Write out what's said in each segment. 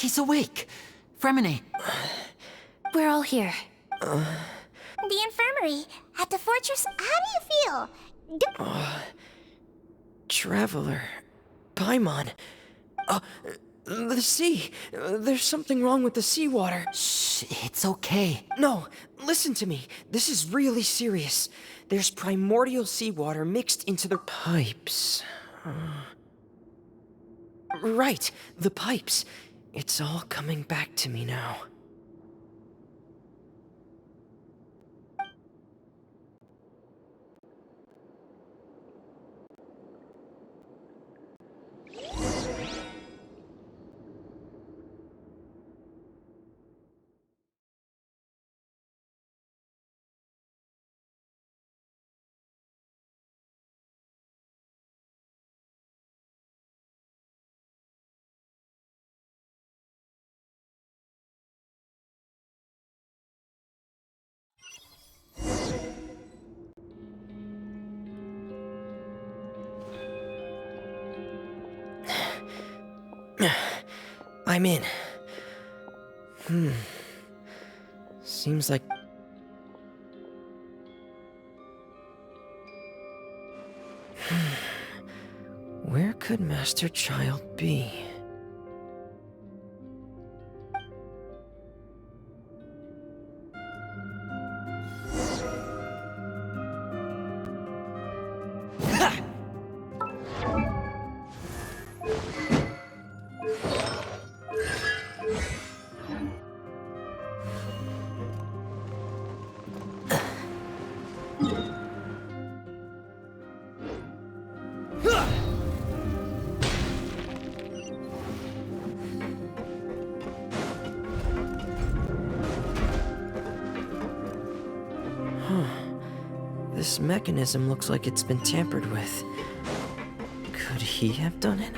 He's awake! Fremine! We're all here. The infirmary at the fortress. How do you feel? Traveler. Paimon. The sea. There's something wrong with the seawater. Shh, it's okay. No, listen to me. This is really serious. There's primordial seawater mixed into the pipes. Right, the pipes. It's all coming back to me now. I'm in. Seems like... Where could Master Child be? This mechanism looks like it's been tampered with. Could he have done it?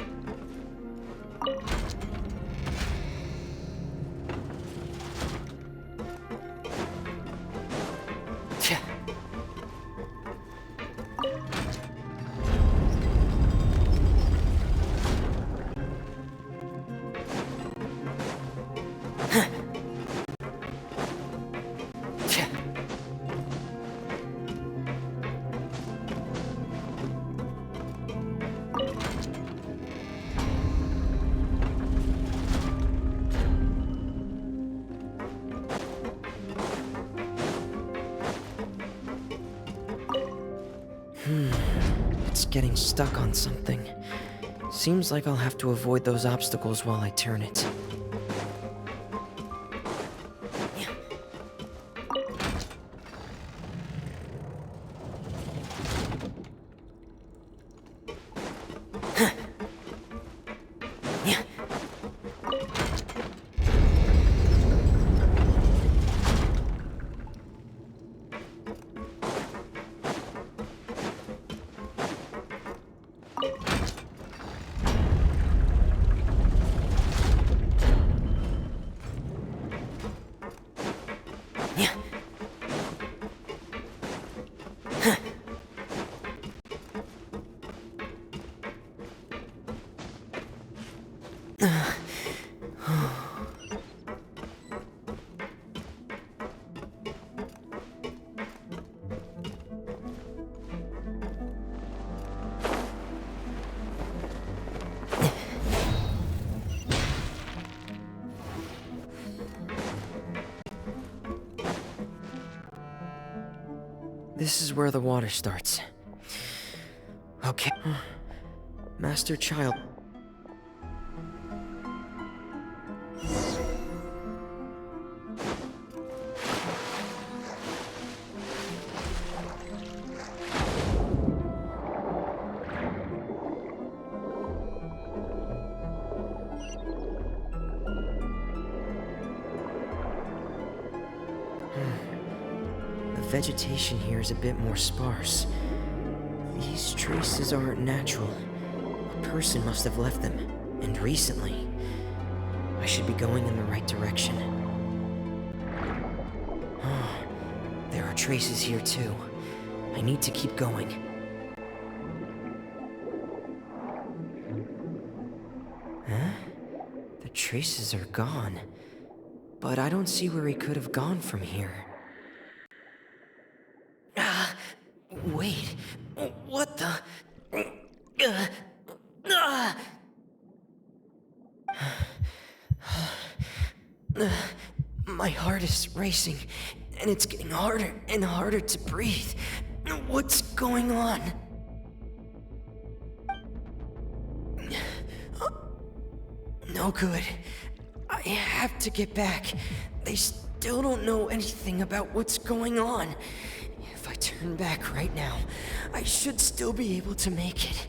It's getting stuck on something. Seems like I'll have to avoid those obstacles while I turn it. This is where the water starts. Okay. Master Child. The vegetation here is a bit more sparse. These traces aren't natural. A person must have left them, and recently. I should be going in the right direction. There are traces here too. I need to keep going. Huh? The traces are gone. But I don't see where he could have gone from here. Wait. What the? My heart is racing, and it's getting harder and harder to breathe. What's going on? No good. I have to get back. They still don't know anything about what's going on. If I turn back right now, I should still be able to make it.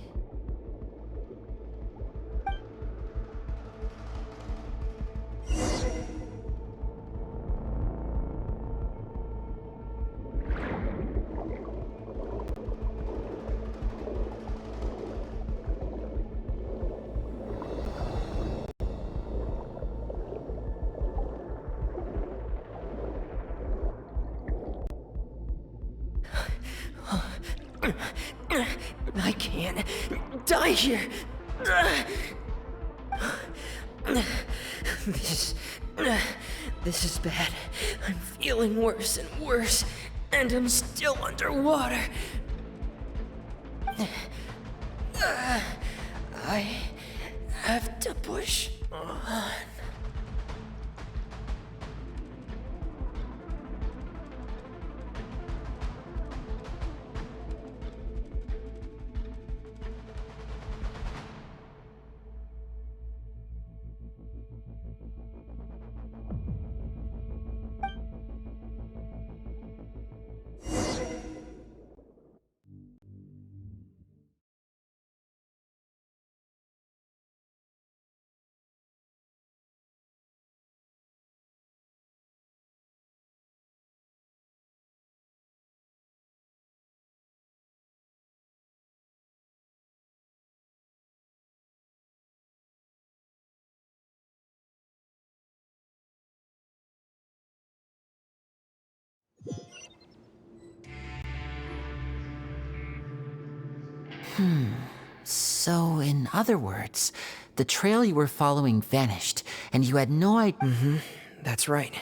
I can't die here. This is bad. I'm feeling worse and worse, and I'm still underwater. I have to push on. So, in other words, the trail you were following vanished, and you had no idea. That's right.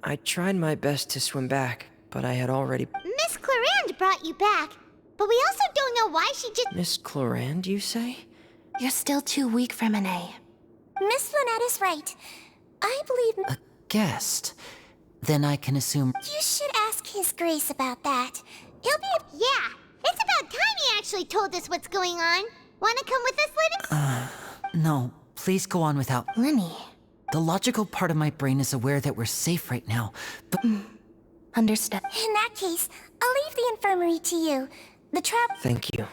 I tried my best to swim back, but I had already... Miss Clarande brought you back, but we also don't know why she just... Miss Clarande, you say? You're still too weak, Fremine. Miss Lynette is right. I believe A guest. Then I can assume. you should ask His Grace about that. He'll be... Yeah, it's about time he actually told us what's going on. Wanna come with us, Linus? No, please go on without. Lenny. The logical part of my brain is aware that we're safe right now, but Understood. In that case, I'll leave the infirmary to you. The trap... Thank you.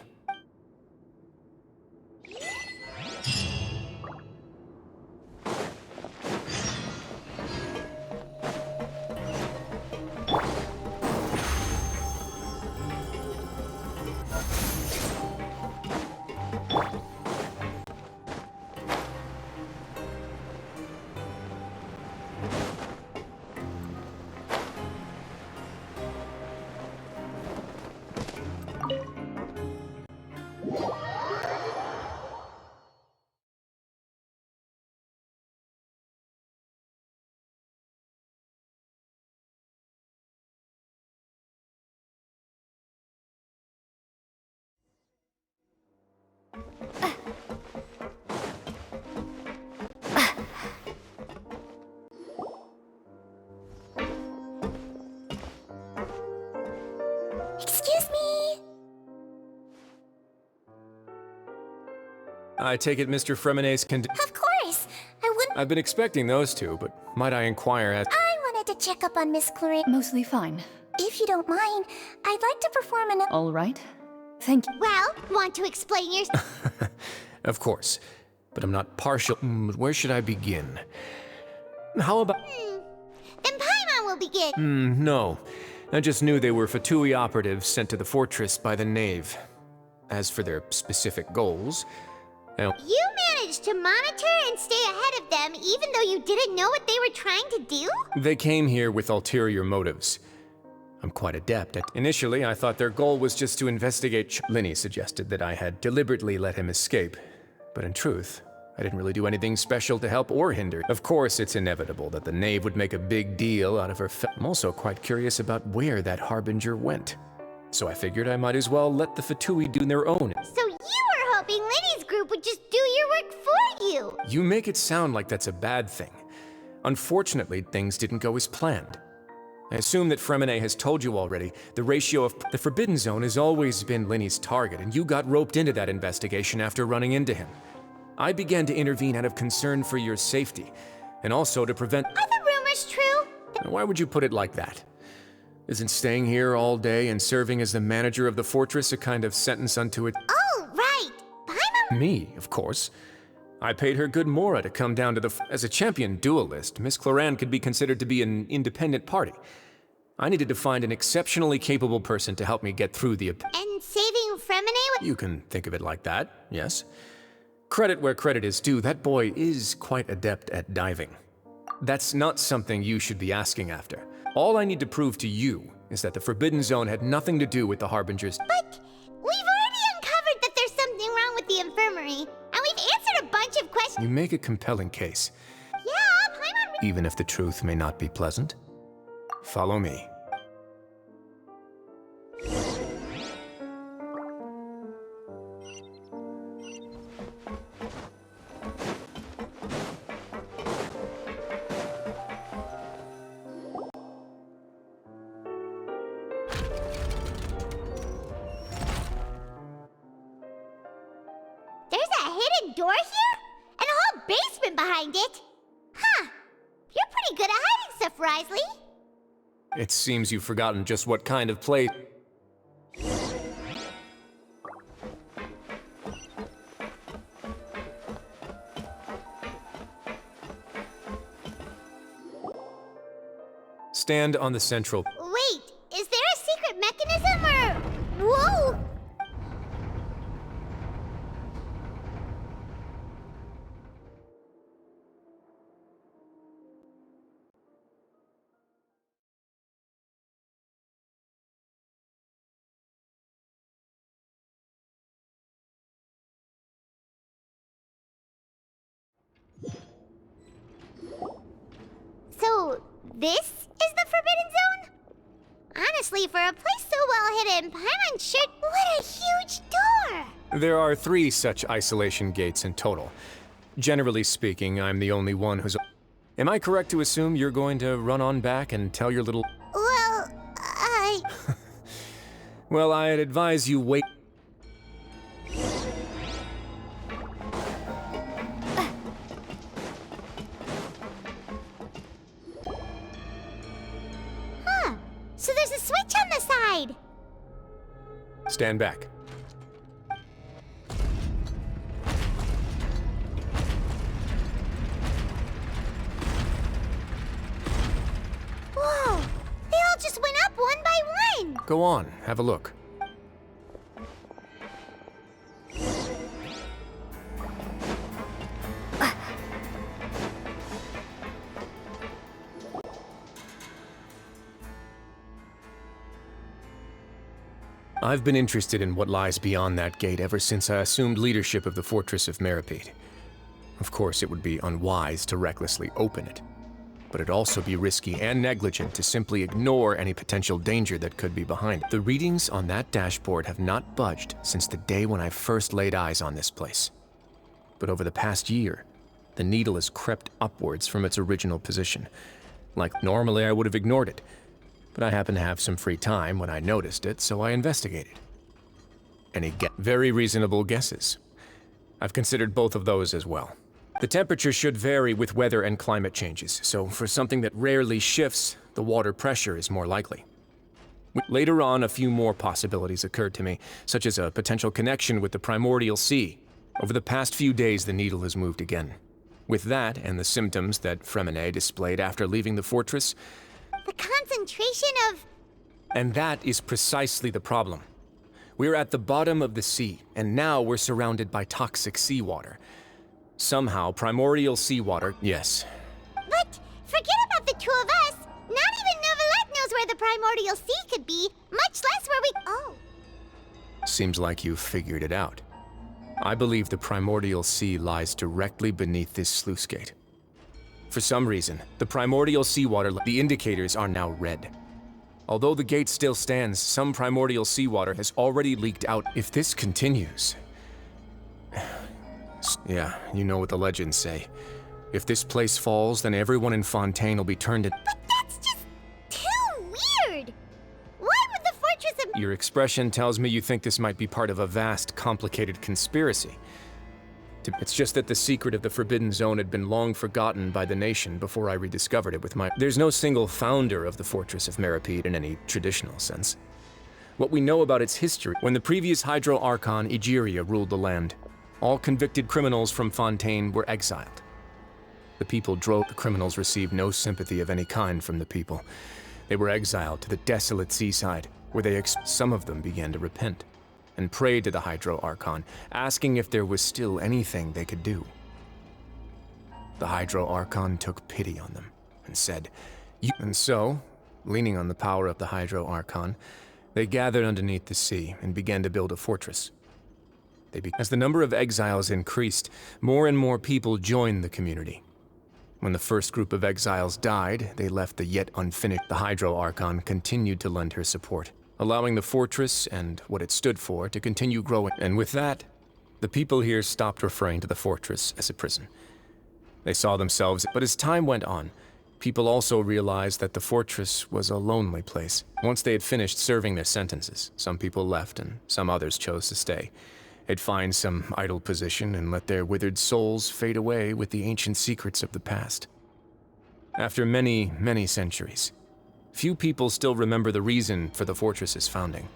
Excuse me? I take it Mr. Fremine's Of course. I wouldn't... I've been expecting those two, but might I inquire as... I wanted to check up on Miss Clarande. Mostly fine. If you don't mind, I'd like to perform an... All right. Thank you. Well, want to explain your... Of course, but I'm not partial... where should I begin? How about... Then Paimon will begin. No. I just knew they were Fatui operatives sent to the fortress by the Knave. As for their specific goals... well, You managed to monitor and stay ahead of them even though you didn't know what they were trying to do? they came here with ulterior motives. I'm quite adept at... Initially, I thought their goal was just to investigate... Linny suggested that I had deliberately let him escape. But in truth, I didn't really do anything special to help or hinder. Of course, it's inevitable that the knave would make a big deal out of her I'm also quite curious about where that harbinger went. So I figured I might as well let the Fatui do their own. So you were hoping Liddy's group would just do your work for you. You make it sound like that's a bad thing. Unfortunately, things didn't go as planned. I assume that Fremine has told you already, the ratio of the Forbidden Zone has always been Linny's target, and you got roped into that investigation after running into him. I began to intervene out of concern for your safety, and also to prevent— Are the rumors true? Why would you put it like that? Isn't staying here all day and serving as the manager of the fortress a kind of sentence unto it? Oh, right. Paimon— Me, of course. I paid her good mora to come down to the— As a champion duelist, Miss Cloran could be considered to be an independent party. I needed to find an exceptionally capable person to help me get through the— And saving Fremine with— You can think of it like that, yes. Credit where credit is due, that boy is quite adept at diving. That's not something you should be asking after. All I need to prove to you is that the Forbidden Zone had nothing to do with the Harbingers. But we've already uncovered that there's something wrong with the infirmary, and we've answered a bunch of questions. You make a compelling case, Yeah, Paimon— even if the truth may not be pleasant. Follow me. There's a hidden door here? And a whole basement behind it? Huh. You're pretty good at hiding stuff, Risley. It seems you've forgotten just what kind of play— Stand on the central— Wait, is there a secret mechanism or— Whoa! So, this is the Forbidden Zone? Honestly, for a place so well hidden, Paimon sure— What a huge door! There are 3 such isolation gates in total. Generally speaking, I'm the only one who's— Am I correct to assume you're going to run on back and tell your little— Well, Well, I'd advise you wait— Huh. So there's a switch on the side. Stand back. Whoa! They all just went up one by one! Go on, have a look. I've been interested in what lies beyond that gate ever since I assumed leadership of the Fortress of Meripede. Of course, it would be unwise to recklessly open it, but it'd also be risky and negligent to simply ignore any potential danger that could be behind it. The readings on that dashboard have not budged since the day when I first laid eyes on this place. But over the past year, the needle has crept upwards from its original position. Like normally I would have ignored it, but I happened to have some free time when I noticed it, so I investigated. Any very reasonable guesses? I've considered both of those as well. The temperature should vary with weather and climate changes, so for something that rarely shifts, the water pressure is more likely. Later on, a few more possibilities occurred to me, such as a potential connection with the primordial sea. Over the past few days, the needle has moved again. With that, and the symptoms that Fremine displayed after leaving the fortress, The concentration of— and that is precisely the problem. We're at the bottom of the sea, and now we're surrounded by toxic seawater. Somehow, primordial seawater— Yes. But forget about the two of us. Not even Neuvillette knows where the primordial sea could be, much less where we— Oh. Seems like you've figured it out. I believe the primordial sea lies directly beneath this sluice gate. For some reason, the primordial seawater, the indicators are now red. Although the gate still stands, some primordial seawater has already leaked out. If this continues... Yeah, you know what the legends say. If this place falls, then everyone in Fontaine will be turned into... But that's just too weird! Why would the Fortress of... Your expression tells me you think this might be part of a vast, complicated conspiracy. It's just that the secret of the Forbidden Zone had been long forgotten by the nation before I rediscovered it with my... There's no single founder of the Fortress of Meripede in any traditional sense. What we know about its history, when the previous Hydro Archon, Egeria, ruled the land, all convicted criminals from Fontaine were exiled. The people drove. The criminals received no sympathy of any kind from the people. They were exiled to the desolate seaside, where some of them began to repent and prayed to the Hydro Archon, asking if there was still anything they could do. The Hydro Archon took pity on them and said, And so, leaning on the power of the Hydro Archon, they gathered underneath the sea and began to build a fortress. As the number of exiles increased, more and more people joined the community. When the first group of exiles died, they left the yet unfinished. The Hydro Archon continued to lend her support, allowing the fortress and what it stood for to continue growing. And with that, the people here stopped referring to the fortress as a prison. They saw themselves, but as time went on, people also realized that the fortress was a lonely place. Once they had finished serving their sentences, some people left and some others chose to stay. They'd find some idle position and let their withered souls fade away with the ancient secrets of the past. After many, many centuries, few people still remember the reason for the fortress's founding.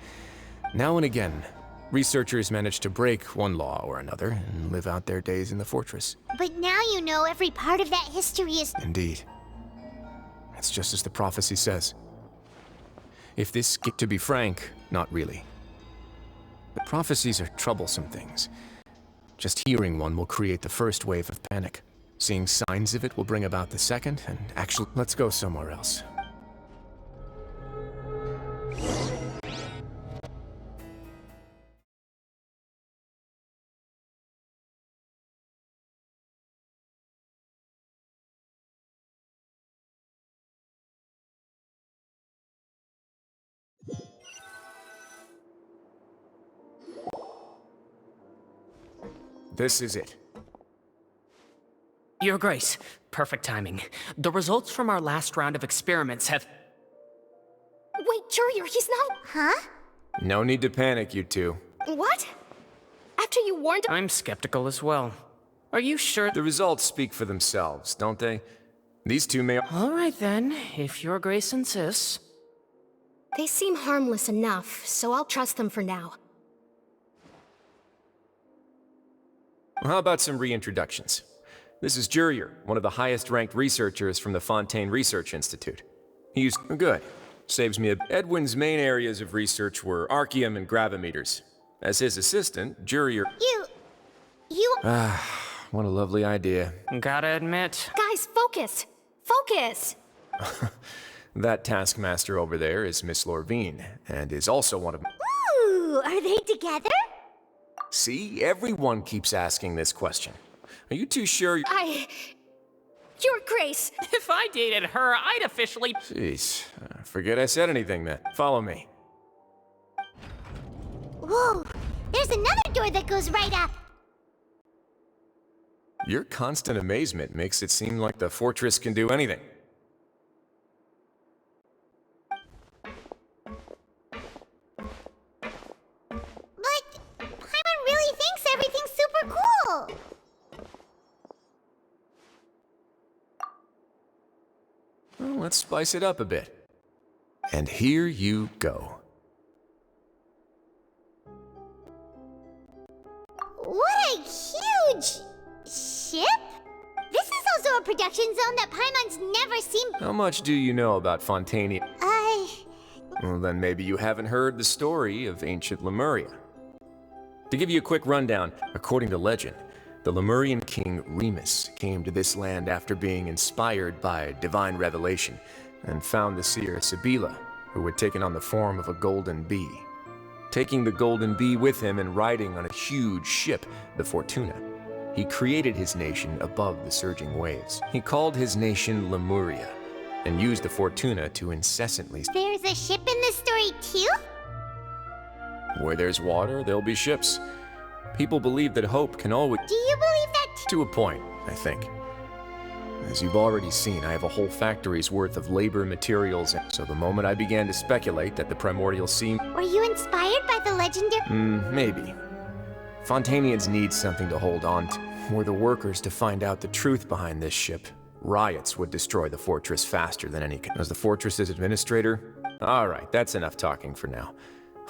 Now and again, researchers manage to break one law or another and live out their days in the fortress. But now you know every part of that history is... Indeed. It's just as the prophecy says. If this... To be frank, not really. But prophecies are troublesome things. Just hearing one will create the first wave of panic. Seeing signs of it will bring about the second, and actually... Let's go somewhere else. This is it. Your Grace, perfect timing. The results from our last round of experiments have... Wait, Jurier, he's not... Huh? No need to panic, you two. What? After you warned him... I'm skeptical as well. Are you sure? The results speak for themselves, don't they? These two may... All right then, if Your Grace insists. They seem harmless enough, so I'll trust them for now. How about some reintroductions? This is Jurier, one of the highest-ranked researchers from the Fontaine Research Institute. He's good. Saves me a... Edwin's main areas of research were archaeum and gravimeters. As his assistant, Jurier... You... What a lovely idea. Gotta admit... Guys, focus! Focus! That taskmaster over there is Miss Lorvine, and is also one of... Ooh, are they together? See? Everyone keeps asking this question. Are you too sure? Your Grace! If I dated her, I'd officially... Jeez. Forget I said anything then. Follow me. Whoa! There's another door that goes right up! Your constant amazement makes it seem like the fortress can do anything. But Paimon really thinks everything's super cool! Well, let's spice it up a bit. And here you go. What a huge... ship? This is also a production zone that Paimon's never seen... How much do you know about Fontaine? Well, then maybe you haven't heard the story of ancient Lemuria. To give you a quick rundown, according to legend, the Lemurian king Remus came to this land after being inspired by divine revelation and found the seer Sibila, who had taken on the form of a golden bee. taking the Golden Bee with him and riding on a huge ship, the Fortuna. He created his nation above the surging waves. He called his nation Lemuria, and used the Fortuna to incessantly... There's a ship in this story too? Where there's water, there'll be ships. People believe that hope can always... Do you believe that To a point, I think. As you've already seen, I have a whole factory's worth of labor, materials, and so the moment I began to speculate that the primordial sea... Were you inspired by the legendary... maybe. Fontanians need something to hold on to. Were the workers to find out the truth behind this ship, riots would destroy the fortress faster than any... As the fortress's administrator? Alright, that's enough talking for now.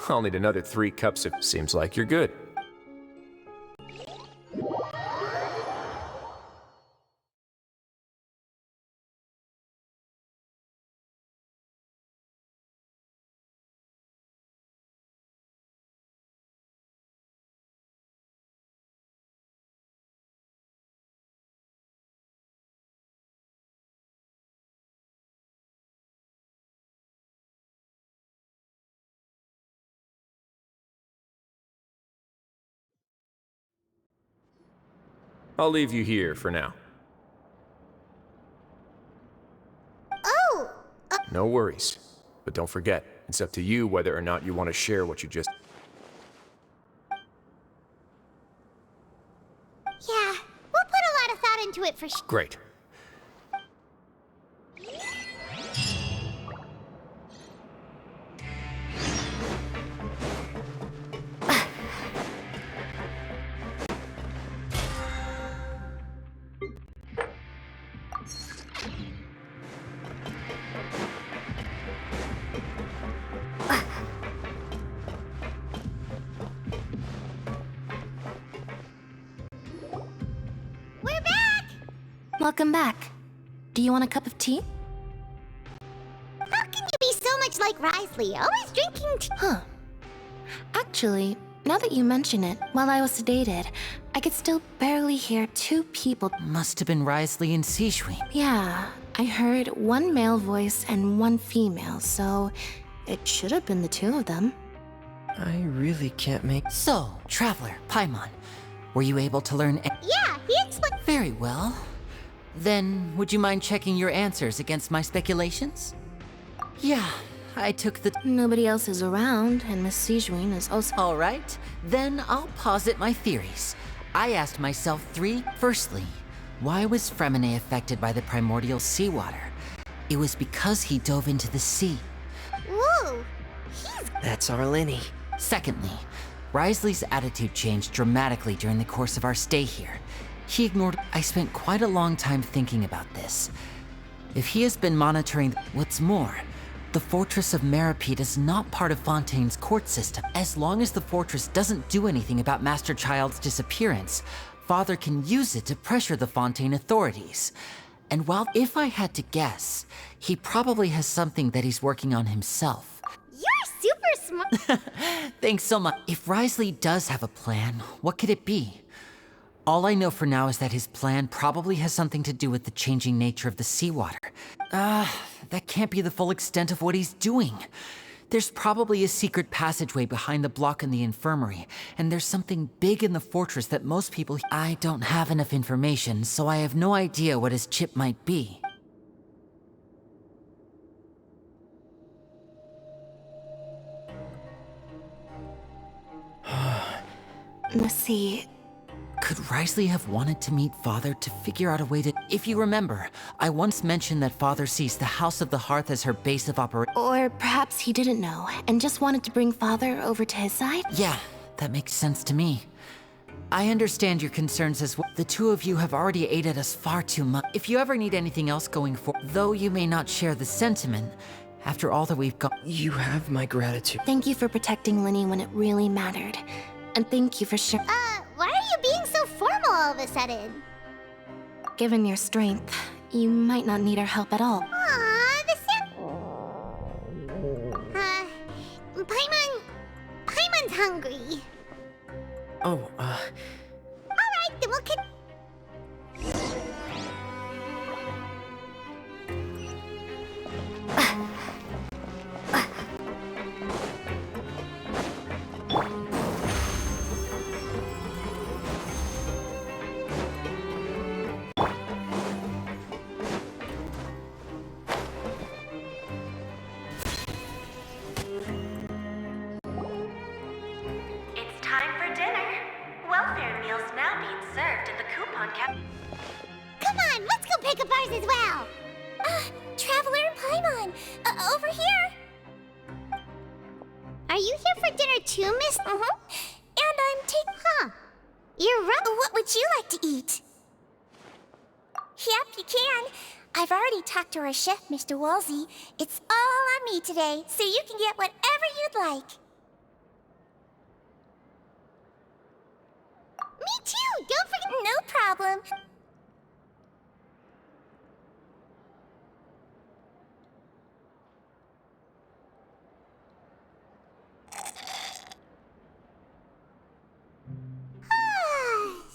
I'll need another 3 cups of... Seems like you're good. I'll leave you here for now. Oh! No worries. But don't forget, it's up to you whether or not you want to share what you just... Yeah, we'll put a lot of thought into it for sure. Great. We're back! Welcome back. Do you want a cup of tea? How can you be so much like Risley, always drinking tea? Huh. Actually, now that you mention it, while I was sedated, I could still barely hear 2 people. Must have been Risley and Sijui. Yeah, I heard 1 male voice and 1 female, so it should have been the 2 of them. I really can't make... So, Traveler, Paimon, were you able to learn... Yeah, he explained. Very well. Then, would you mind checking your answers against my speculations? Yeah, I took the... Nobody else is around, and Miss Sijuin is also... All right, then I'll posit my theories. I asked myself 3. Firstly, why was Fremine affected by the primordial seawater? It was because he dove into the sea. Whoa, he's... That's our Lenny. Secondly, Risley's attitude changed dramatically during the course of our stay here. He ignored... I spent quite a long time thinking about this. If he has been monitoring... What's more, the Fortress of Meripede is not part of Fontaine's court system. As long as the fortress doesn't do anything about Master Child's disappearance, Father can use it to pressure the Fontaine authorities. And while, if I had to guess, he probably has something that he's working on himself. You're super smart. Thanks so much. If Risley does have a plan, what could it be? All I know for now is that his plan probably has something to do with the changing nature of the seawater. That can't be the full extent of what he's doing. There's probably a secret passageway behind the block in the infirmary, and there's something big in the fortress that most people... I don't have enough information, so I have no idea what his chip might be. Let's see. Could Risley have wanted to meet Father to figure out a way to... If you remember, I once mentioned that Father sees the House of the Hearth as her base of operation. Or perhaps he didn't know, and just wanted to bring Father over to his side? Yeah, that makes sense to me. I understand your concerns as well. The 2 of you have already aided us far too much. If you ever need anything else going forward, though you may not share the sentiment, after all that we've got... You have my gratitude. Thank you for protecting Lenny when it really mattered. And thank you for sure. Why are you being so formal all of a sudden? Given your strength, you might not need our help at all. Aw, this is... Paimon's hungry. Oh, Alright, then we'll Strawberry meals now being served in the coupon cap. Come on, let's go pick up ours as well. Traveler and Paimon, over here. Are you here for dinner too, Miss? And I'm taking. Huh? You're right. What would you like to eat? Yep, you can. I've already talked to our chef, Mr. Wolsey. It's all on me today, so you can get whatever you'd like. Me too! Don't forget. No problem.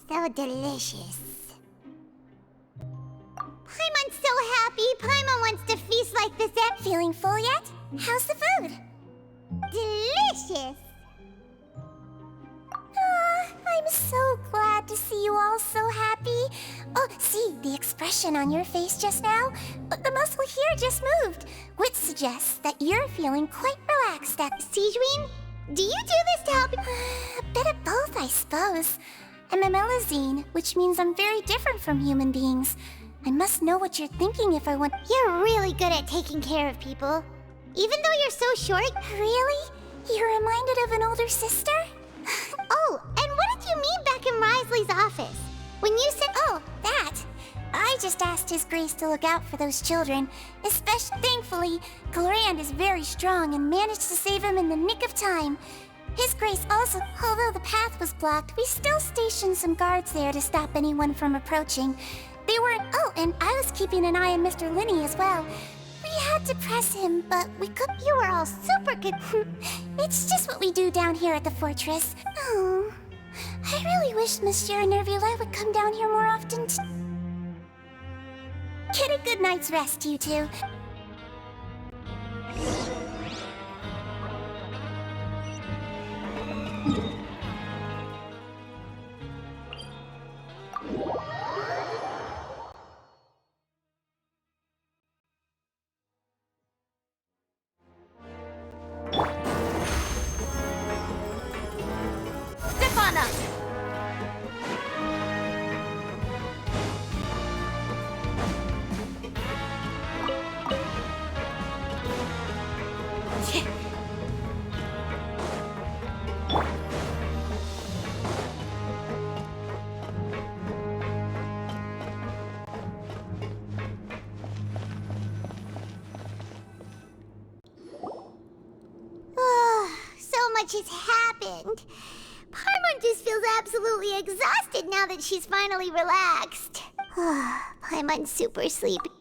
So delicious. Paimon's so happy. Paimon wants to feast like this. Feeling full yet? How's the food? Delicious. I'm so glad to see you all so happy. Oh, see the expression on your face just now? The muscle here just moved, which suggests that you're feeling quite relaxed at Sijuin? Do you do this to help? A bit of both, I suppose. I'm a Melazine, which means I'm very different from human beings. I must know what you're thinking if I want. You're really good at taking care of people. Even though you're so short. Really? You're reminded of an older sister? Oh, and what did you mean back in Risley's office? When you said, oh, that. I just asked His Grace to look out for those children. Especially, thankfully, Glorand is very strong and managed to save him in the nick of time. His Grace also, although the path was blocked, we still stationed some guards there to stop anyone from approaching. They weren't. Oh, and I was keeping an eye on Mr. Linney as well. We had to press him, but we could. You were all super good. It's just what we do down here at the fortress. Oh, I really wish Monsieur Nervula would come down here more often. Get a good night's rest, you two. Has happened. Paimon just feels absolutely exhausted now that she's finally relaxed. Paimon's super sleepy.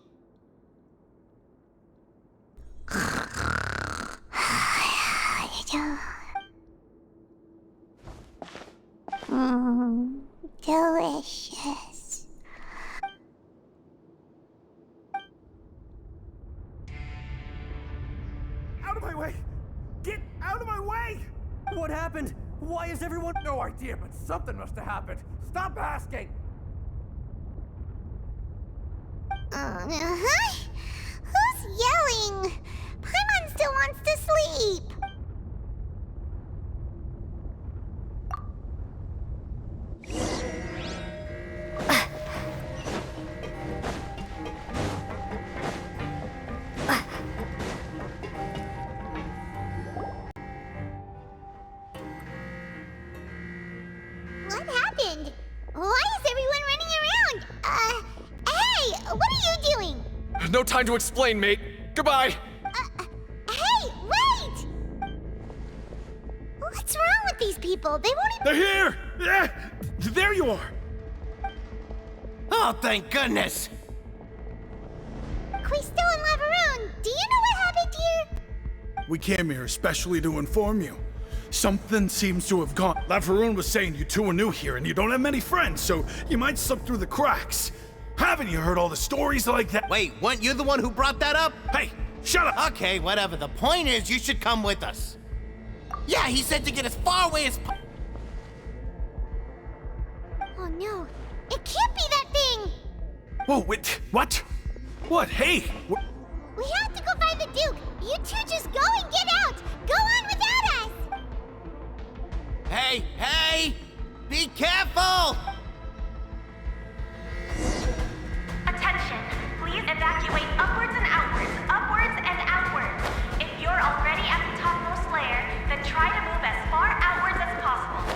Delicious. Out of my way! Get out of my way! What happened? Why is everyone... No idea, but something must have happened. Stop asking! Who's yelling? Paimon still wants to sleep. What happened? Why is everyone running around? Hey, what are you doing? No time to explain, mate. Goodbye. Hey, wait! What's wrong with these people? They won't even— They're here! There you are! Oh, thank goodness! Quisto and Laveroon, do you know what happened here? We came here especially to inform you. Something seems to have gone. Laveroon was saying you two are new here and you don't have many friends, so you might slip through the cracks. Haven't you heard all the stories like that? Wait, weren't you the one who brought that up? Hey, shut up! Okay, whatever. The point is, you should come with us. Yeah, he said to get as far away as Oh no, it can't be that thing! Whoa, wait, what? What? Hey! We have to go find the Duke! You two just go and get out! Go on without us! Hey! Be careful! Attention, please evacuate upwards and outwards, upwards and outwards. If you're already at the topmost layer, then try to move as far outwards as possible.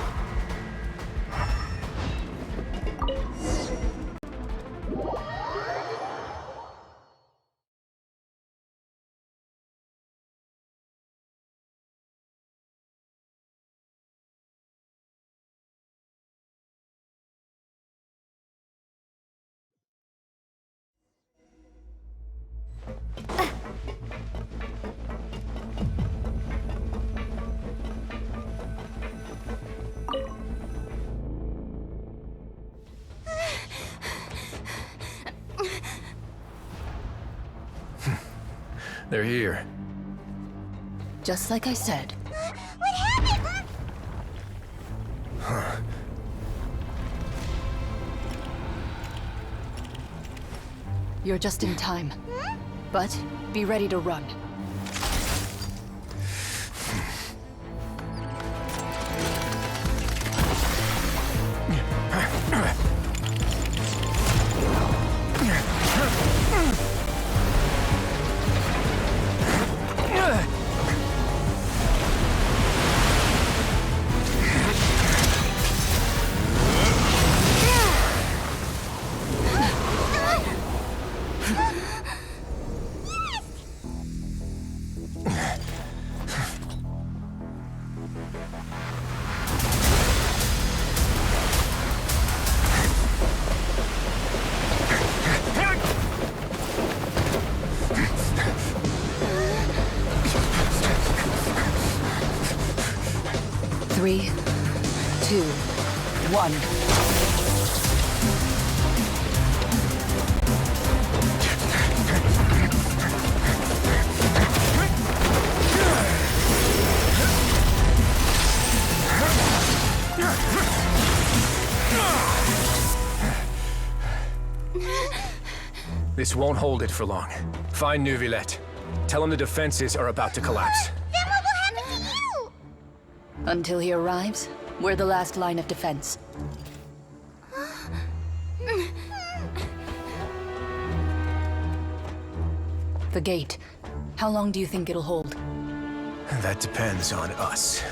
They're here. Just like I said. What happened? You're just in time. But be ready to run. Three, two, one. This won't hold it for long. Find Neuvillette. Tell him the defenses are about to collapse. Then what will happen to you? Until he arrives, we're the last line of defense. The gate. How long do you think it'll hold? That depends on us.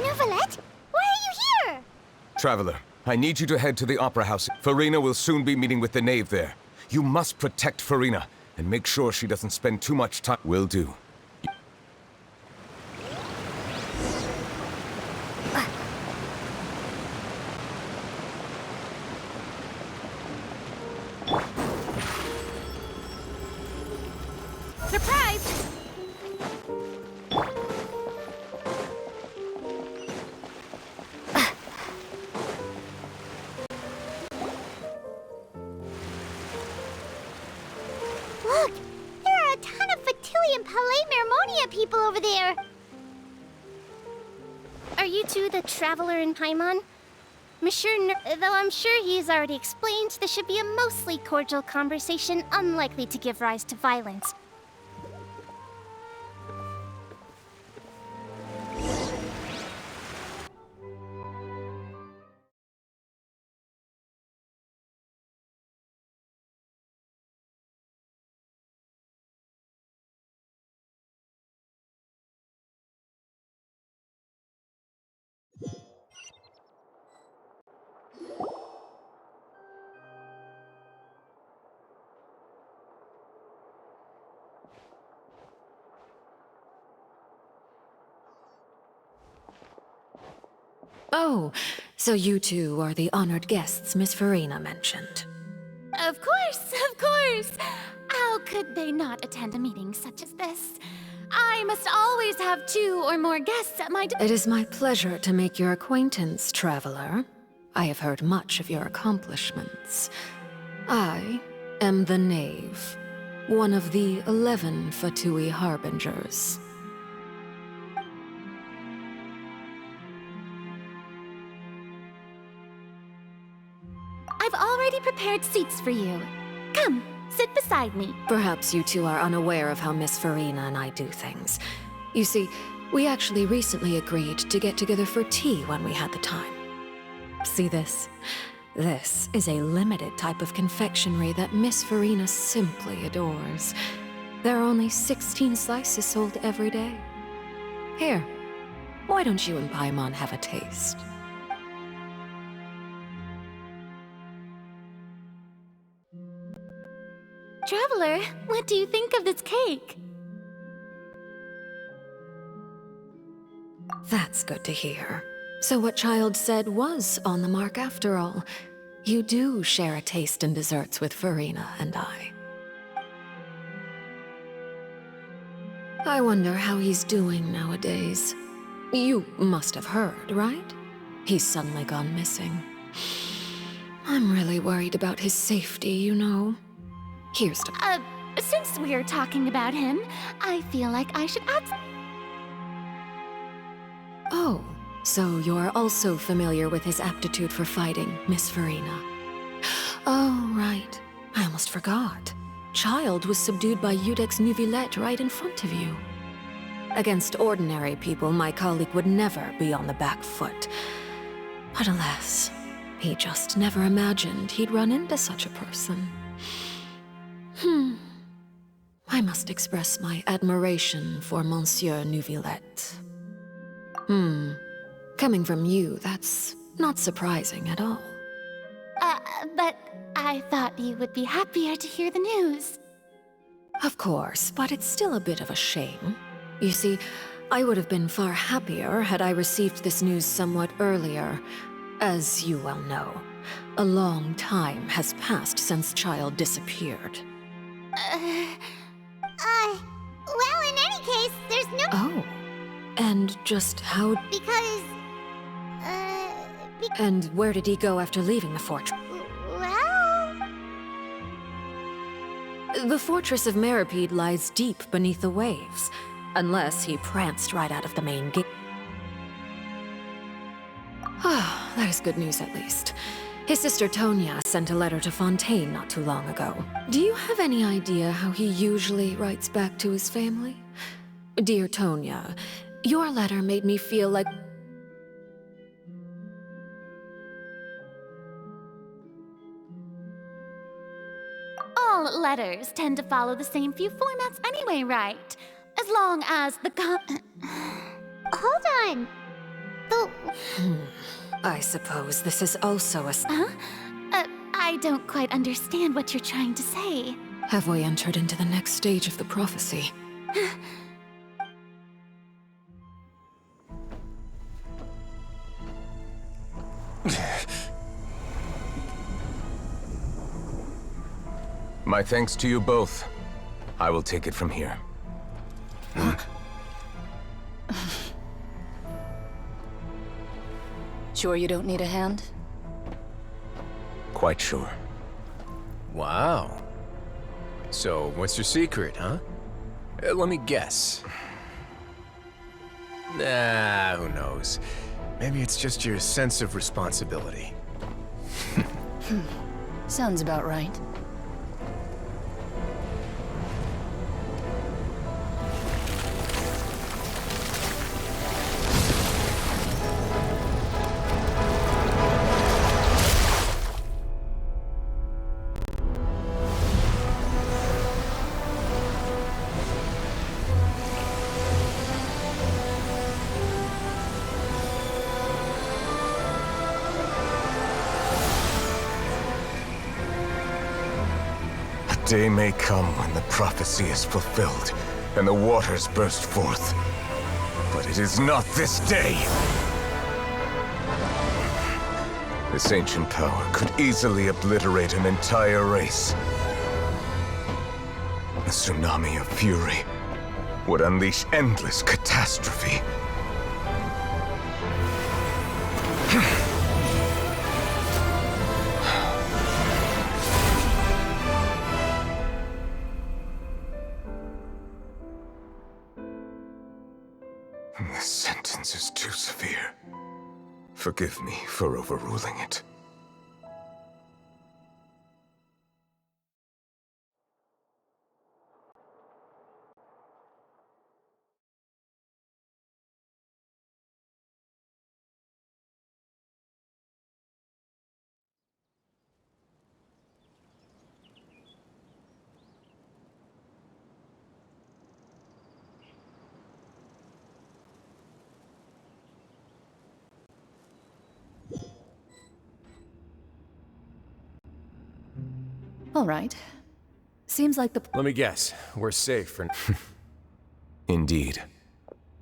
Neuvillette? Why are you here? Traveler, I need you to head to the Opera House. Farina will soon be meeting with the knave there. You must protect Farina, and make sure she doesn't spend too much time. Will do. Surprise! Look! There are a ton of Fatilian Palais Mermonia people over there! Are you two the traveler in Paimon? Though I'm sure he's already explained, this should be a mostly cordial conversation, unlikely to give rise to violence. Oh, so you two are the honored guests Miss Farina mentioned. Of course, of course! How could they not attend a meeting such as this? I must always have 2 or more guests at my door. It is my pleasure to make your acquaintance, traveler. I have heard much of your accomplishments. I am the Knave, one of the 11 Fatui Harbingers. I've already prepared seats for you. Come, sit beside me. Perhaps you two are unaware of how Miss Farina and I do things. You see, we actually recently agreed to get together for tea when we had the time. See this? This is a limited type of confectionery that Miss Farina simply adores. There are only 16 slices sold every day. Here, why don't you and Paimon have a taste? Traveler, what do you think of this cake? That's good to hear. So what Child said was on the mark after all. You do share a taste in desserts with Farina and I. I wonder how he's doing nowadays. You must have heard, right? He's suddenly gone missing. I'm really worried about his safety, you know. Here's to— since we're talking about him, I feel like I should add— Oh, so you're also familiar with his aptitude for fighting, Miss Farina. Oh, right. I almost forgot. Child was subdued by Udex Neuvillette right in front of you. Against ordinary people, my colleague would never be on the back foot. But alas, he just never imagined he'd run into such a person. I must express my admiration for Monsieur Neuvillette. Coming from you, that's not surprising at all. But I thought you would be happier to hear the news. Of course, but it's still a bit of a shame. You see, I would have been far happier had I received this news somewhat earlier. As you well know, a long time has passed since Child disappeared. Well, in any case, there's no— Oh. And just how— Because, And where did he go after leaving the fortress? well— The fortress of Meripede lies deep beneath the waves, unless he pranced right out of the main gate. Ah, that is good news at least. His sister Tonya sent a letter to Fontaine not too long ago. Do you have any idea how he usually writes back to his family? Dear Tonya, your letter made me feel like— All letters tend to follow the same few formats anyway, right? As long as the Hold on. I suppose this is also a— I don't quite understand what you're trying to say. Have we entered into the next stage of the prophecy? My thanks to you both. I will take it from here. Sure you don't need a hand? Quite sure. Wow. So, what's your secret, huh? Let me guess. Nah, who knows? Maybe it's just your sense of responsibility. Sounds about right. Day may come when the prophecy is fulfilled, and the waters burst forth. But it is not this day! This ancient power could easily obliterate an entire race. A tsunami of fury, would unleash endless catastrophe. This sentence is too severe. Forgive me for overruling it. All right. Seems like the... Let me guess. We're safe for... Indeed.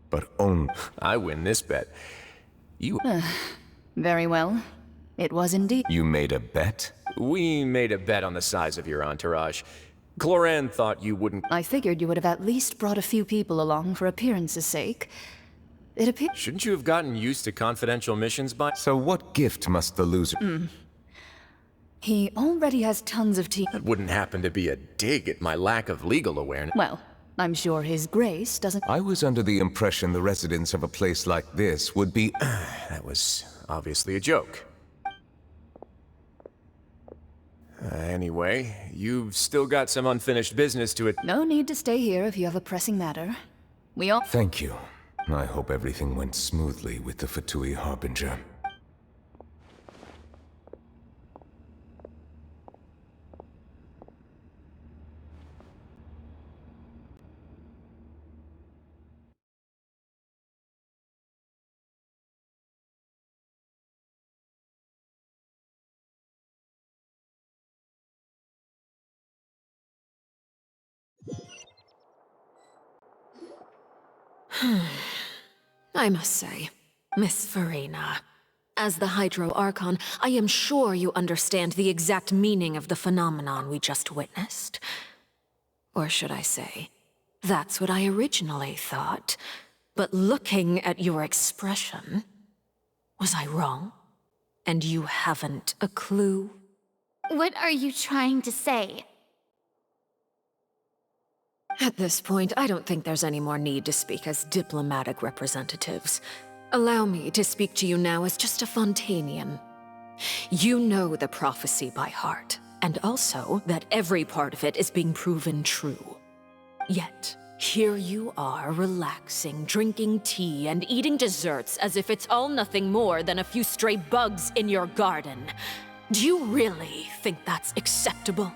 But only... I win this bet. You... Very well. It was indeed. You made a bet? We made a bet on the size of your entourage. Cloran thought you wouldn't... I figured you would have at least brought a few people along for appearance's sake. It appears... Shouldn't you have gotten used to confidential missions by... So what gift must the loser... He already has tons of tea. That wouldn't happen to be a dig at my lack of legal awareness. Well, I'm sure His Grace doesn't... I was under the impression the residents of a place like this would be... That was obviously a joke. Anyway, you've still got some unfinished business to it. No need to stay here if you have a pressing matter. We all... Thank you. I hope everything went smoothly with the Fatui Harbinger. I must say, Miss Farina, as the Hydro Archon, I am sure you understand the exact meaning of the phenomenon we just witnessed. Or should I say, that's what I originally thought. But looking at your expression, was I wrong? And you haven't a clue? What are you trying to say? At this point, I don't think there's any more need to speak as diplomatic representatives. Allow me to speak to you now as just a Fontanian. You know the prophecy by heart, and also that every part of it is being proven true. Yet, here you are, relaxing, drinking tea, and eating desserts as if it's all nothing more than a few stray bugs in your garden. Do you really think that's acceptable?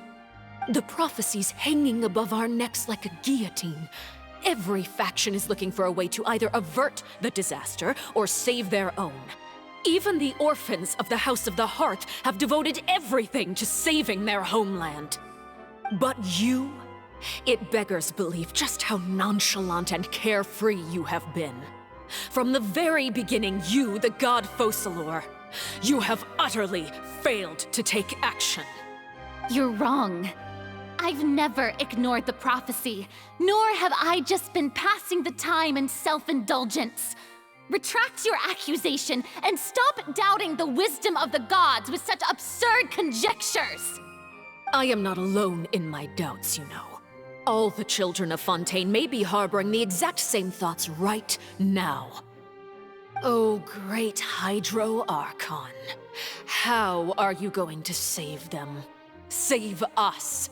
The prophecy's hanging above our necks like a guillotine. Every faction is looking for a way to either avert the disaster or save their own. Even the orphans of the House of the Hearth have devoted everything to saving their homeland. But you? It beggars belief just how nonchalant and carefree you have been. From the very beginning, you, the god Focalor, you have utterly failed to take action. You're wrong. I've never ignored the prophecy, nor have I just been passing the time in self-indulgence. Retract your accusation and stop doubting the wisdom of the gods with such absurd conjectures! I am not alone in my doubts, you know. All the children of Fontaine may be harboring the exact same thoughts right now. Oh, great Hydro Archon. How are you going to save them? Save us?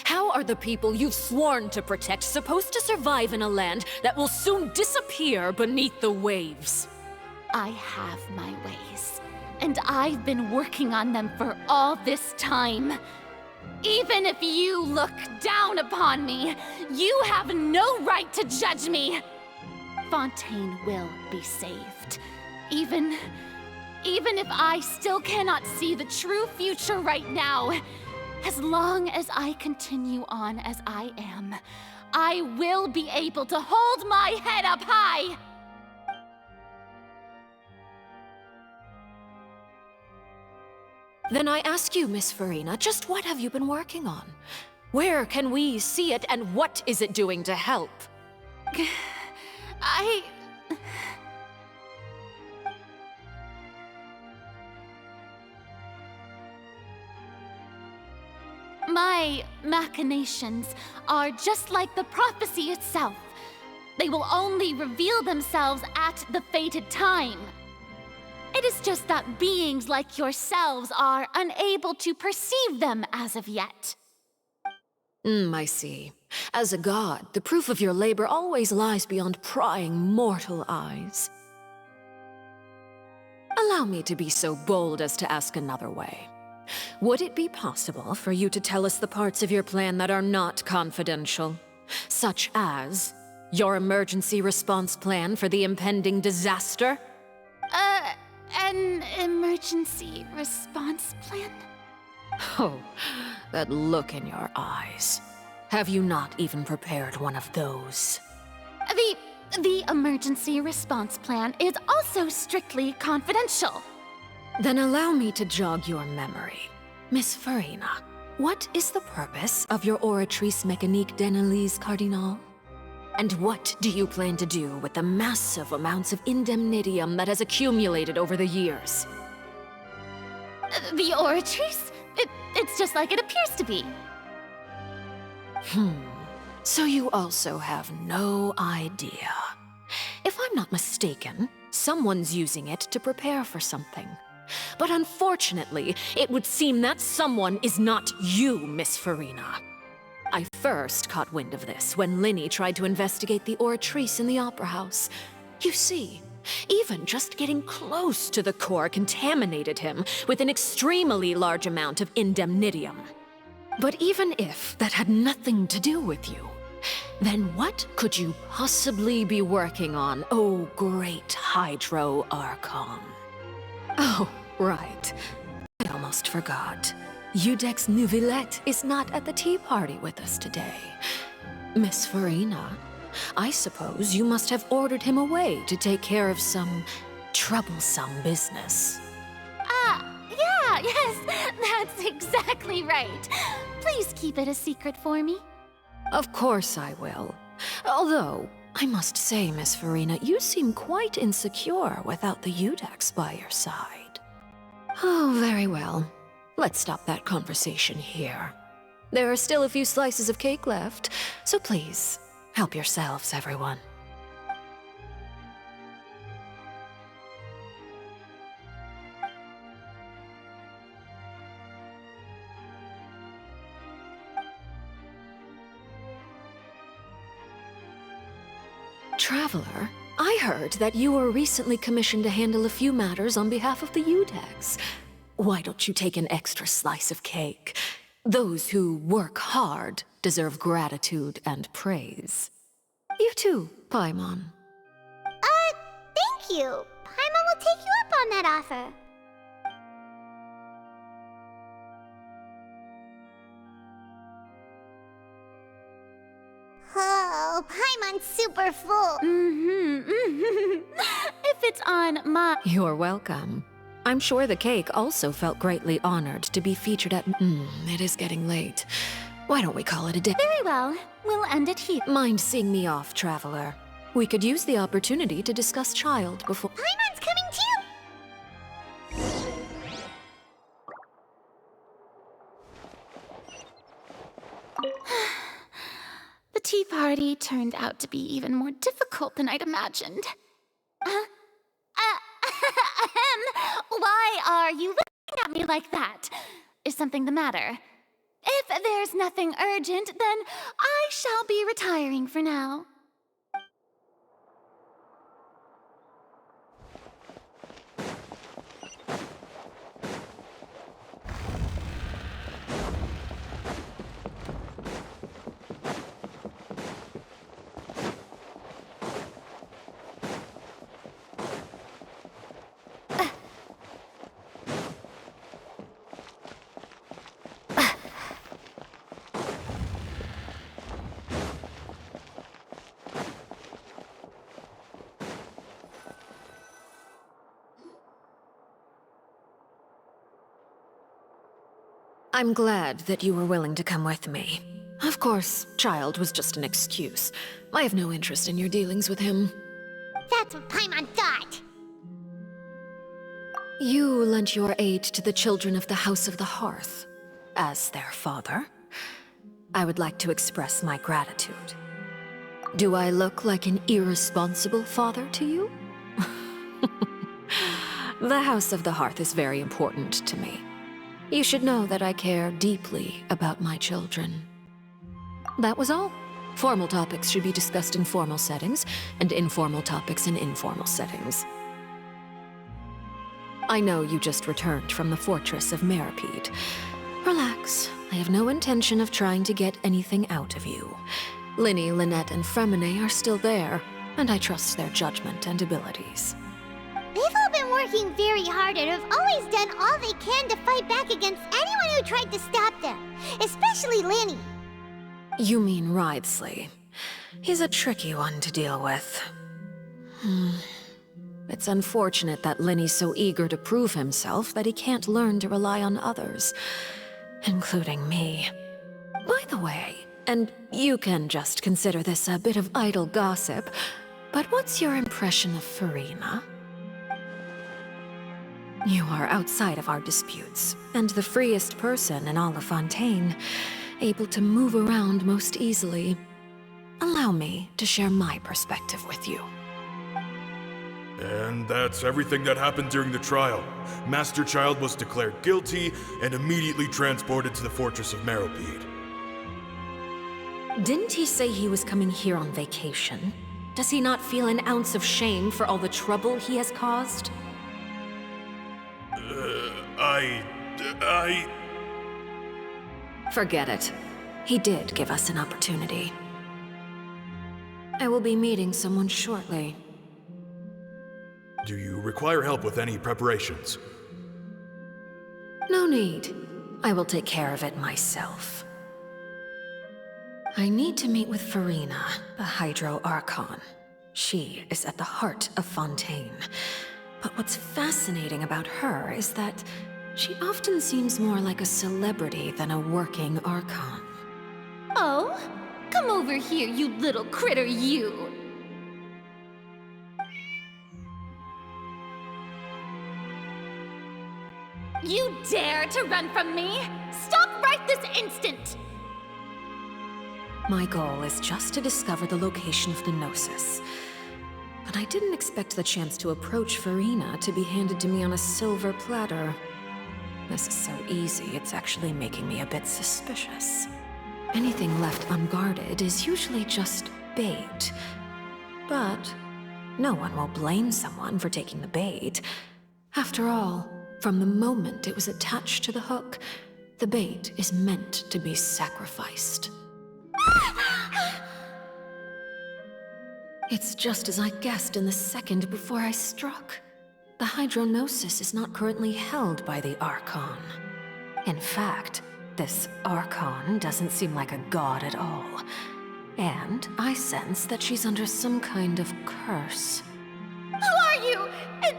How are the people you've sworn to protect supposed to survive in a land that will soon disappear beneath the waves? I have my ways, and I've been working on them for all this time. Even if you look down upon me, you have no right to judge me. Fontaine will be saved. Even if I still cannot see the true future right now, as long as I continue on as I am, I will be able to hold my head up high! Then I ask you, Miss Farina, just what have you been working on? Where can we see it, and what is it doing to help? My machinations are just like the prophecy itself. They will only reveal themselves at the fated time. It is just that beings like yourselves are unable to perceive them as of yet. I see. As a god, the proof of your labor always lies beyond prying mortal eyes. Allow me to be so bold as to ask another way. Would it be possible for you to tell us the parts of your plan that are not confidential? Such as your emergency response plan for the impending disaster? An emergency response plan? Oh, that look in your eyes. Have you not even prepared one of those? The emergency response plan is also strictly confidential. Then allow me to jog your memory. Miss Farina, what is the purpose of your Oratrice Mécanique d'Analyse Cardinal? And what do you plan to do with the massive amounts of indemnitium that has accumulated over the years? The Oratrice? It's just like it appears to be. So you also have no idea. If I'm not mistaken, someone's using it to prepare for something. But unfortunately, it would seem that someone is not you, Miss Farina. I first caught wind of this when Linny tried to investigate the Oratrice in the Opera House. You see, even just getting close to the core contaminated him with an extremely large amount of indemnitium. But even if that had nothing to do with you, then what could you possibly be working on, oh great Hydro Archon? Oh, right. I almost forgot. Udex Nouvillette is not at the tea party with us today. Miss Farina, I suppose you must have ordered him away to take care of some troublesome business. Yes, that's exactly right. Please keep it a secret for me. Of course I will. Although, I must say, Miss Farina, you seem quite insecure without the Udex by your side. Oh, very well. Let's stop that conversation here. There are still a few slices of cake left, so please, help yourselves, everyone. Traveler, I heard that you were recently commissioned to handle a few matters on behalf of the Udex. Why don't you take an extra slice of cake? Those who work hard deserve gratitude and praise. You too, Paimon. Thank you. Paimon will take you up on that offer. Oh, Paimon's super full. If it's on my... You're welcome. I'm sure the cake also felt greatly honored to be featured at... it is getting late. Why don't we call it a day? Very well. We'll end it here. Mind seeing me off, Traveler? We could use the opportunity to discuss Child before... Paimon's coming too! The tea party turned out to be even more difficult than I'd imagined. Why are you looking at me like that? Is something the matter? If there's nothing urgent, then I shall be retiring for now. I'm glad that you were willing to come with me. Of course, child was just an excuse. I have no interest in your dealings with him. That's what Paimon thought. You lent your aid to the children of the House of the Hearth. As their father, I would like to express my gratitude. Do I look like an irresponsible father to you? The House of the Hearth is very important to me. You should know that I care deeply about my children. That was all. Formal topics should be discussed in formal settings, and informal topics in informal settings. I know you just returned from the fortress of Meripede. Relax. I have no intention of trying to get anything out of you. Linny, Lynette, and Fremine are still there, and I trust their judgment and abilities. They've all been working very hard and have always done all they can to fight back against anyone who tried to stop them, especially Linny. You mean Wriothesley. He's a tricky one to deal with. It's unfortunate that Linny's so eager to prove himself that he can't learn to rely on others, including me. By the way, and you can just consider this a bit of idle gossip, but what's your impression of Furina? You are outside of our disputes, and the freest person in all of Fontaine, able to move around most easily. Allow me to share my perspective with you. And that's everything that happened during the trial. Master Child was declared guilty and immediately transported to the Fortress of Meripede. Didn't he say he was coming here on vacation? Does he not feel an ounce of shame for all the trouble he has caused? Forget it. He did give us an opportunity. I will be meeting someone shortly. Do you require help with any preparations? No need. I will take care of it myself. I need to meet with Furina, the Hydro Archon. She is at the heart of Fontaine. But what's fascinating about her is that she often seems more like a celebrity than a working Archon. Oh? Come over here, you little critter, you! You dare to run from me? Stop right this instant! My goal is just to discover the location of the Gnosis. But I didn't expect the chance to approach Furina to be handed to me on a silver platter. This is so easy, it's actually making me a bit suspicious. Anything left unguarded is usually just bait. But no one will blame someone for taking the bait. After all, from the moment it was attached to the hook, the bait is meant to be sacrificed. It's just as I guessed in the second before I struck. The Hydronosis is not currently held by the Archon. In fact, this Archon doesn't seem like a god at all. And I sense that she's under some kind of curse. Who are you? And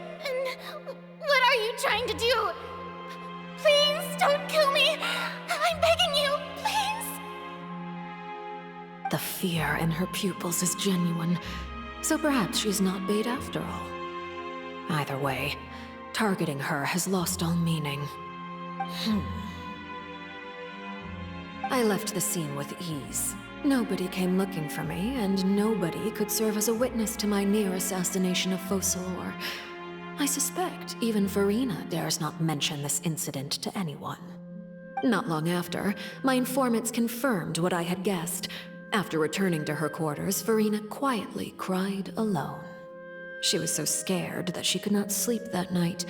what are you trying to do? Please don't kill me! I'm begging you, please! The fear in her pupils is genuine, so perhaps she's not bait after all. Either way, targeting her has lost all meaning. I left the scene with ease. Nobody came looking for me, and nobody could serve as a witness to my near assassination of Focalor. I suspect even Furina dares not mention this incident to anyone. Not long after, my informants confirmed what I had guessed. After returning to her quarters, Furina quietly cried alone. She was so scared that she could not sleep that night,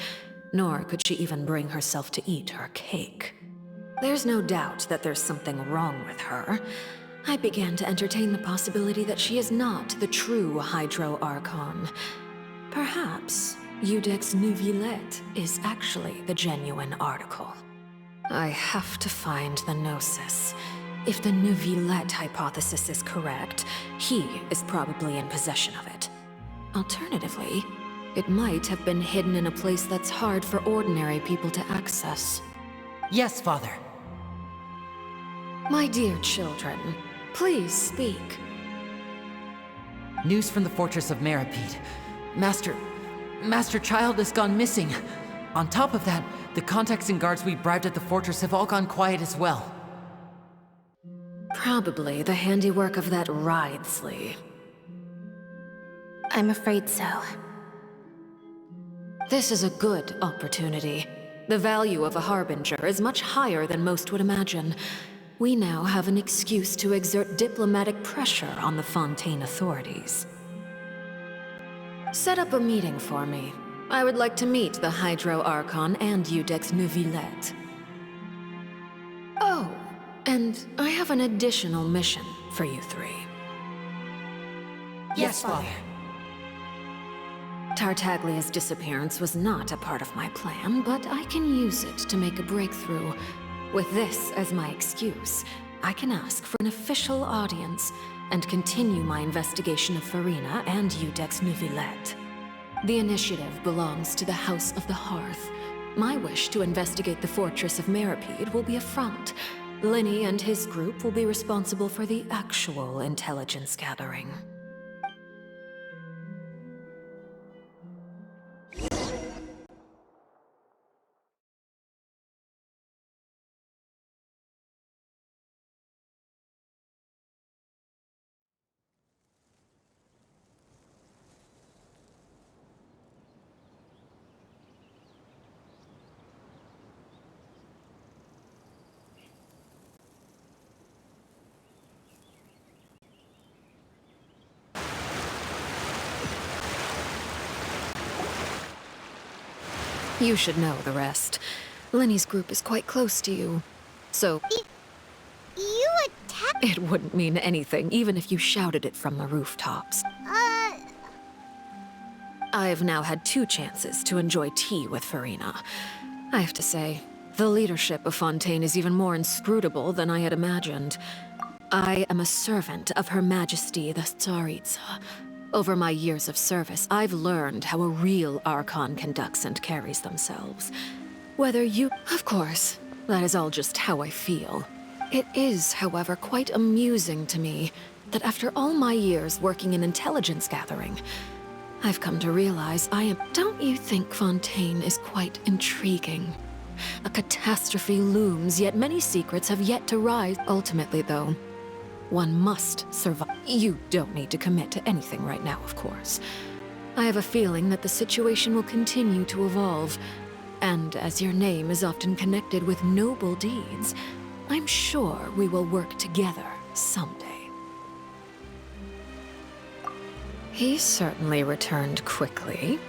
nor could she even bring herself to eat her cake. There's no doubt that there's something wrong with her. I began to entertain the possibility that she is not the true Hydro Archon. Perhaps Eudex Neuvillette is actually the genuine article. I have to find the Gnosis. If the Neuvillette hypothesis is correct, he is probably in possession of it. Alternatively, it might have been hidden in a place that's hard for ordinary people to access. Yes, Father. My dear children, please speak. News from the Fortress of Meripede. Master Child has gone missing. On top of that, the contacts and guards we bribed at the fortress have all gone quiet as well. Probably the handiwork of that Wriothesley. I'm afraid so. This is a good opportunity. The value of a harbinger is much higher than most would imagine. We now have an excuse to exert diplomatic pressure on the Fontaine authorities. Set up a meeting for me. I would like to meet the Hydro Archon and Iudex Neuvillette. Oh, and I have an additional mission for you three. Yes, Father. Tartaglia's disappearance was not a part of my plan, but I can use it to make a breakthrough. With this as my excuse, I can ask for an official audience and continue my investigation of Farina and Iudex Neuvillette. The initiative belongs to the House of the Hearth. My wish to investigate the Fortress of Meripede will be a front. Linny and his group will be responsible for the actual intelligence gathering. You should know the rest. Lenny's group is quite close to you, so... You attacked... It wouldn't mean anything, even if you shouted it from the rooftops. I've now had 2 chances to enjoy tea with Farina. I have to say, the leadership of Fontaine is even more inscrutable than I had imagined. I am a servant of Her Majesty the Tsaritsa. Over my years of service, I've learned how a real Archon conducts and carries themselves. Whether you... Of course, that is all just how I feel. It is, however, quite amusing to me that after all my years working in intelligence gathering, I've come to realize I am... Don't you think Fontaine is quite intriguing? A catastrophe looms, yet many secrets have yet to rise. Ultimately, though, one must survive. You don't need to commit to anything right now, of course. I have a feeling that the situation will continue to evolve, and as your name is often connected with noble deeds, I'm sure we will work together someday. He certainly returned quickly.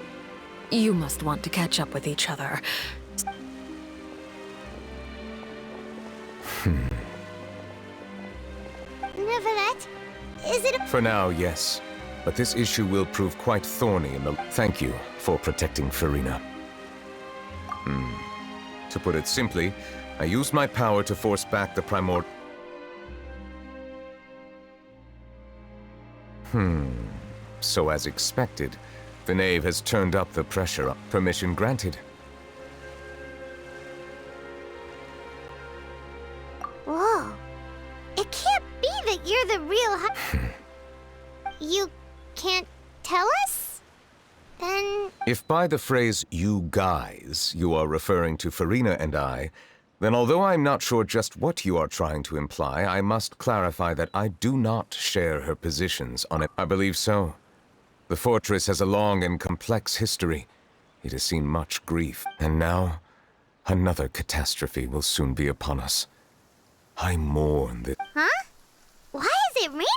You must want to catch up with each other. Neuvillette, is it a... For now, yes. But this issue will prove quite thorny in the... Thank you for protecting Farina. To put it simply, I used my power to force back the primordial... So as expected, the knave has turned up the pressure. Permission granted. Whoa. It can't be that you're the real You can't tell us? Then... If by the phrase, you guys, you are referring to Farina and I, then although I'm not sure just what you are trying to imply, I must clarify that I do not share her positions on it. I believe so. The fortress has a long and complex history. It has seen much grief, and now, another catastrophe will soon be upon us. I mourn that... Huh? Why is it raining?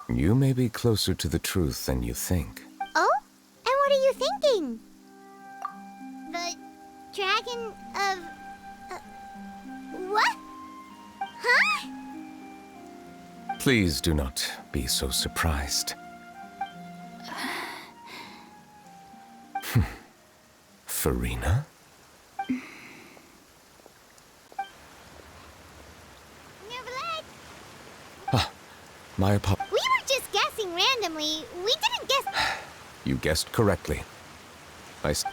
You may be closer to the truth than you think. Oh? And what are you thinking? The dragon of... what? Huh? Please do not be so surprised. Farina? My apologies. We were just guessing randomly. We didn't guess... You guessed correctly. Right.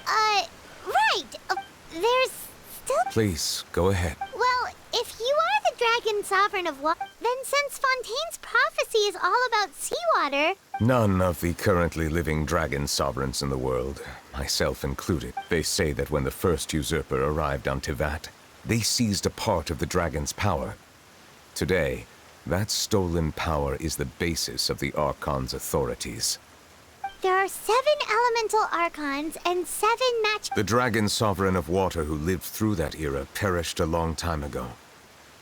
There's still... Please, go ahead. Well, if you are the Dragon Sovereign of Water, then since Fontaine's prophecy is all about seawater... None of the currently living dragon sovereigns in the world, myself included, they say that when the first usurper arrived on Tivat, they seized a part of the dragon's power. Today, that stolen power is the basis of the Archon's authorities. There are 7 elemental Archons and 7 match... The dragon sovereign of water who lived through that era perished a long time ago.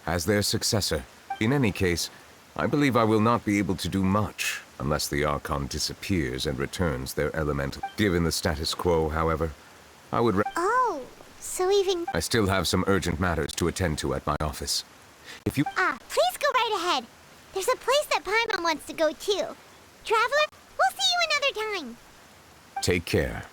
As their successor, in any case, I believe I will not be able to do much unless the Archon disappears and returns their elemental. Given the status quo, however, I would... Oh, so even... I still have some urgent matters to attend to at my office. If you... please go right ahead. There's a place that Paimon wants to go too. Traveler, we'll see you another time. Take care.